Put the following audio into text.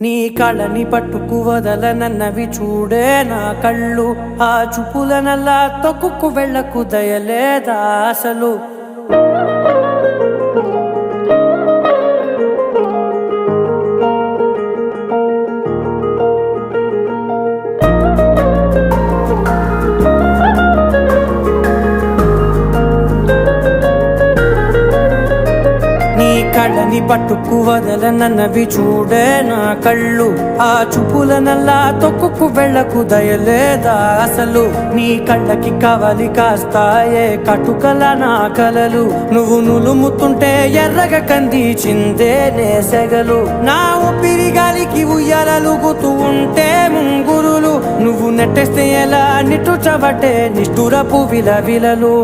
నీ కళని పట్టుకు వదలనన్నవి చూడే నా కళ్ళు, ఆ చూపులనల్లా తొక్కుకు వెళ్ళకు దయలేదా అసలు. కళ్ళని పట్టుకు వదలనన్నవి చూడే నా కళ్ళు, ఆ చూపులనల్లా తొక్కుకు వెళ్ళకు దయలేదా అసలు. నీ కళ్ళకి కవలి కాస్తాయే కటుకల నా కలలు, నువ్వు నులుముతుంటే ఎర్రగ కంది చిందే నేసెగలు. నా ఊపిరి గాలికి ఉయ్యాలలుగుతూ ఉంటే ముంగురులు, నువ్వు నెట్టేస్తే ఎలా నిట్టుచబట్టే నిష్ఠురపు విలవిలలు.